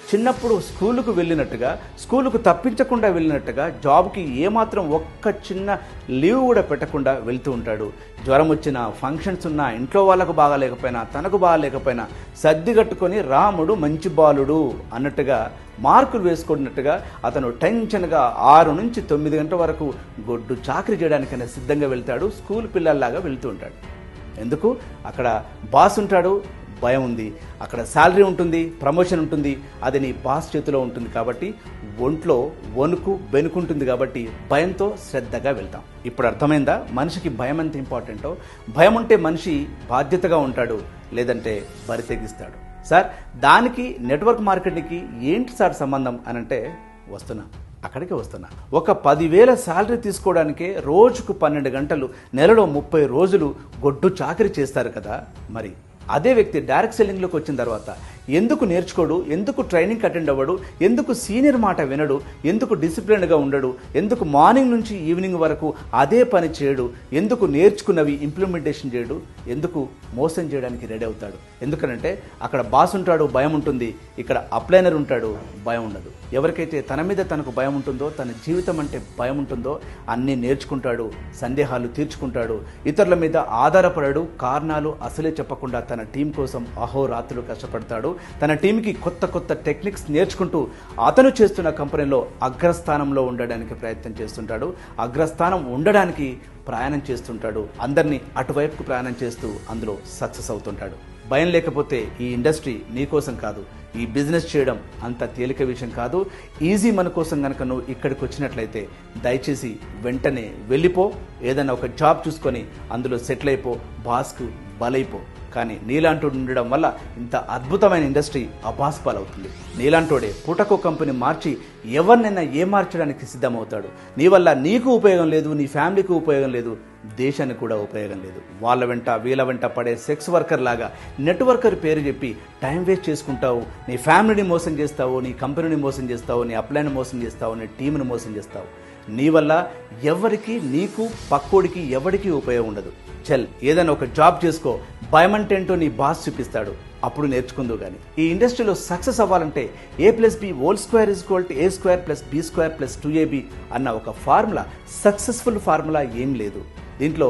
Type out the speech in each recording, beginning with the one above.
చిన్నప్పుడు స్కూలుకు వెళ్ళినట్టుగా, స్కూలుకు తప్పించకుండా వెళ్ళినట్టుగా, జాబ్కి ఏమాత్రం ఒక్క చిన్న లీవ్ కూడా పెట్టకుండా వెళ్తూ ఉంటాడు. జ్వరం వచ్చినా, ఫంక్షన్స్ ఉన్నా, ఇంట్లో వాళ్ళకు బాగాలేకపోయినా, తనకు బాగాలేకపోయినా సర్దిగట్టుకొని రాముడు మంచి బాలుడు అన్నట్టుగా మార్కులు వేసుకున్నట్టుగా అతను టెన్షన్గా 6 నుంచి 9 గంటల వరకు గొడ్డు చాకరీ చేయడానికైనా సిద్ధంగా వెళ్తాడు. స్కూల్ పిల్లల్లాగా వెళ్తూ ఉంటాడు. ఎందుకు? అక్కడ బాస్ ఉంటాడు, భయం ఉంది. అక్కడ శాలరీ ఉంటుంది, ప్రమోషన్ ఉంటుంది, అది నీ బాస్ చేతిలో ఉంటుంది. కాబట్టి ఒంట్లో వణుకు బెనుకుంటుంది. కాబట్టి భయంతో శ్రద్ధగా వెళ్తాం. ఇప్పుడు అర్థమైందా మనిషికి భయం ఎంత ఇంపార్టెంటో? భయం ఉంటే మనిషి బాధ్యతగా ఉంటాడు, లేదంటే బరి తెగిస్తాడు. సార్, దానికి నెట్వర్క్ మార్కెటింగ్కి ఏంటి సార్ సంబంధం అని అంటే అక్కడికి వస్తున్నా. ఒక 10,000 శాలరీ తీసుకోవడానికే రోజుకు 12 గంటలు, నెలలో 30 రోజులు గొడ్డు చాకరీ చేస్తారు కదా. మరి అదే వ్యక్తి డైరెక్ట్ సెల్లింగ్లోకి వచ్చిన తర్వాత ఎందుకు నేర్చుకోడు? ఎందుకు ట్రైనింగ్ అటెండ్ అవ్వడు? ఎందుకు సీనియర్ మాట వినడు? ఎందుకు డిసిప్లిన్డ్గా ఉండడు? ఎందుకు మార్నింగ్ నుంచి ఈవినింగ్ వరకు అదే పని చేయడు? ఎందుకు నేర్చుకున్నవి ఇంప్లిమెంటేషన్ చేయడు? ఎందుకు మోసం చేయడానికి రెడీ అవుతాడు? ఎందుకనంటే అక్కడ బాస్ ఉంటాడు, భయం ఉంటుంది. ఇక్కడ అప్లైనర్ ఉంటాడు, భయం ఉండదు. ఎవరికైతే తన మీద తనకు భయం ఉంటుందో, తన జీవితం అంటే భయం ఉంటుందో అన్నీ నేర్చుకుంటాడు, సందేహాలు తీర్చుకుంటాడు, ఇతరుల మీద ఆధారపడాడు, కారణాలు అసలే చెప్పకుండా తన టీం కోసం అహోరాత్రులు కష్టపడతాడు. తన టీంకి కొత్త టెక్నిక్స్ నేర్చుకుంటూ అతను చేస్తున్న కంపెనీలో అగ్రస్థానంలో ఉండడానికి ప్రయత్నం చేస్తుంటాడు. అగ్రస్థానం ఉండడానికి ప్రయాణం చేస్తుంటాడు. అందరినీ అటువైపుకు ప్రయాణం చేస్తూ అందులో సక్సెస్ అవుతుంటాడు. భయం లేకపోతే ఈ ఇండస్ట్రీ నీ కోసం కాదు. ఈ బిజినెస్ చేయడం అంత తేలిక విషయం కాదు. ఈజీ మన కోసం కనుక నువ్వు ఇక్కడికి వచ్చినట్లయితే దయచేసి వెంటనే వెళ్ళిపో. ఏదైనా ఒక జాబ్ చూసుకొని అందులో సెటిల్ అయిపో, బాస్కు బలైపో. కానీ నీలాంటోడు ఉండడం వల్ల ఇంత అద్భుతమైన ఇండస్ట్రీ అబాస్పాలవుతుంది. నీలాంటోడే పూటకో కంపెనీ మార్చి ఎవరినైనా మార్చడానికి సిద్ధమవుతాడు. నీ వల్ల నీకు ఉపయోగం లేదు, నీ ఫ్యామిలీకి ఉపయోగం లేదు, దేశానికి కూడా ఉపయోగం లేదు. వాళ్ళ వెంట వీళ్ళ వెంట పడే సెక్స్ వర్కర్ లాగా నెట్వర్కర్ పేరు చెప్పి టైం వేస్ట్ చేసుకుంటావు. నీ ఫ్యామిలీని మోసం చేస్తావు, నీ కంపెనీని మోసం చేస్తావు, నీ అప్లైని మోసం చేస్తావు, నీ టీంని మోసం చేస్తావు. నీ వల్ల ఎవరికి, నీకు, పక్కోడికి ఎవరికి ఉపయోగం ఉండదు. చల్, ఏదైనా ఒక జాబ్ చేసుకో. భయం అంటే ఏంటో నీ బాస్ చూపిస్తాడు, అప్పుడు నేర్చుకుందు. కానీ ఈ ఇండస్ట్రీలో సక్సెస్ అవ్వాలంటే A+B² = A² + B² + 2AB అన్న ఒక ఫార్ములా, సక్సెస్ఫుల్ ఫార్ములా ఏం లేదు. దీంట్లో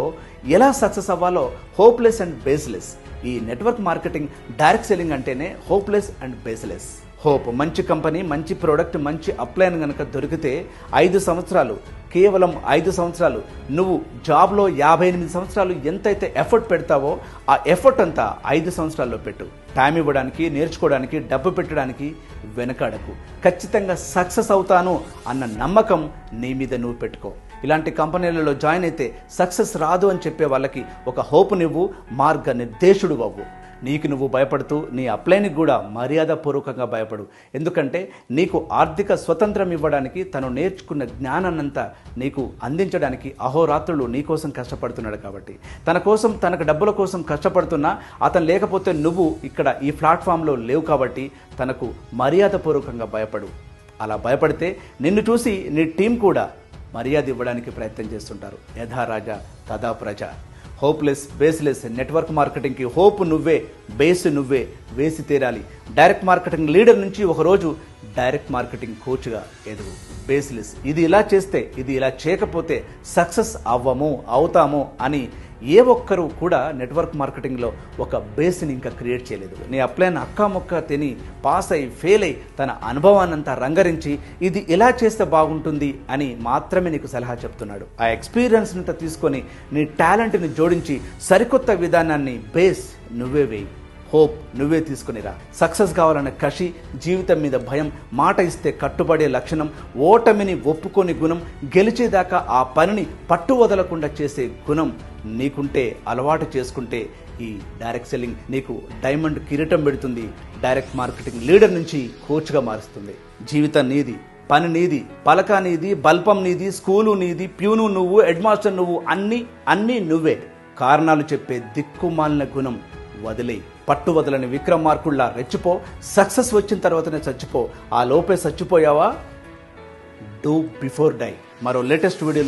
ఎలా సక్సెస్ అవ్వాలో హోప్లెస్ అండ్ బేస్లెస్. ఈ నెట్వర్క్ మార్కెటింగ్, డైరెక్ట్ సెల్లింగ్ అంటేనే హోప్లెస్ అండ్ బేస్లెస్. హోప్ మంచి కంపెనీ, మంచి ప్రోడక్ట్, మంచి అప్లైన్ కనుక దొరికితే 5 సంవత్సరాలు, కేవలం 5 సంవత్సరాలు నువ్వు జాబ్లో 58 సంవత్సరాలు ఎంతైతే ఎఫర్ట్ పెడతావో ఆ ఎఫర్ట్ అంతా 5 సంవత్సరాల్లో పెట్టు. టైం ఇవ్వడానికి, నేర్చుకోవడానికి, డబ్బు పెట్టడానికి వెనకాడకు. ఖచ్చితంగా సక్సెస్ అవుతాను అన్న నమ్మకం నీ మీద నువ్వు పెట్టుకో. ఇలాంటి కంపెనీలలో జాయిన్ అయితే సక్సెస్ రాదు అని చెప్పే వాళ్ళకి ఒక హోప్ నువ్వు, మార్గ నిర్దేశుడు అవ్వు. నీకు నువ్వు భయపడుతూ నీ అప్లైన్కి కూడా మర్యాదపూర్వకంగా భయపడు. ఎందుకంటే నీకు ఆర్థిక స్వతంత్రం ఇవ్వడానికి, తను నేర్చుకున్న జ్ఞానాన్నంతా నీకు అందించడానికి అహోరాత్రులు నీకోసం కష్టపడుతున్నాడు. కాబట్టి తన కోసం, తనకు డబ్బుల కోసం కష్టపడుతున్నా అతను లేకపోతే నువ్వు ఇక్కడ ఈ ప్లాట్ఫామ్లో లేవు. కాబట్టి తనకు మర్యాదపూర్వకంగా భయపడు. అలా భయపడితే నిన్ను చూసి నీ టీం కూడా మర్యాద ఇవ్వడానికి ప్రయత్నం చేస్తుంటారు. యథా రాజా తదా ప్రజ. హోప్లెస్, బేస్లెస్ నెట్వర్క్ మార్కెటింగ్కి హోప్ నువ్వే, బేస్ నువ్వే వేసి తీరాలి. డైరెక్ట్ మార్కెటింగ్ లీడర్ నుంచి ఒకరోజు డైరెక్ట్ మార్కెటింగ్ కోచ్గా ఎదుగు. బేస్లెస్, ఇది ఇలా చేస్తే, ఇది ఇలా చేయకపోతే సక్సెస్ అవుతాము అని ఏ ఒక్కరు కూడా నెట్వర్క్ మార్కెటింగ్లో ఒక బేస్ని ఇంకా క్రియేట్ చేయలేదు. నీ అప్లైన్ అక్కాముక్క తిని, పాస్ అయి, ఫెయిల్ అయి, తన అనుభవాన్నంతా రంగరించి ఇది ఎలా చేస్తే బాగుంటుంది అని మాత్రమే నీకు సలహా చెప్తున్నాడు. ఆ ఎక్స్పీరియన్స్ అంతా తీసుకొని నీ టాలెంట్ని జోడించి సరికొత్త విధానాన్ని, బేస్ నువ్వే వేయి. హోప్ నువ్వే తీసుకునిరా. సక్సెస్ కావాలన్న కషి, జీవితం మీద భయం, మాట ఇస్తే కట్టుబడే లక్షణం, ఓటమిని ఒప్పుకొని గుణం, గెలిచేదాకా ఆ పనిని పట్టు వదలకుండా చేసే గుణం నీకుంటే, అలవాటు చేసుకుంటే ఈ డైరెక్ట్ సెల్లింగ్ నీకు డైమండ్ కిరీటం పెడుతుంది. డైరెక్ట్ మార్కెటింగ్ లీడర్ నుంచి కోచ్గా మారుస్తుంది. జీవితం నీది, పని నీది, పలక నీది, బల్పం నీది, స్కూలు నీది, ప్యూను నువ్వు, హెడ్ మాస్టర్ నువ్వు, అన్నీ నువ్వే. కారణాలు చెప్పే దిక్కుమాలిన గుణం వదిలే. పట్టు వదలని విక్రమార్కుల్లా రెచ్చిపో. సక్సెస్ వచ్చిన తర్వాతనే చచ్చిపో. ఆ లోపే చచ్చిపోయావా? Do before die. మరో లేటెస్ట్ వీడియోలో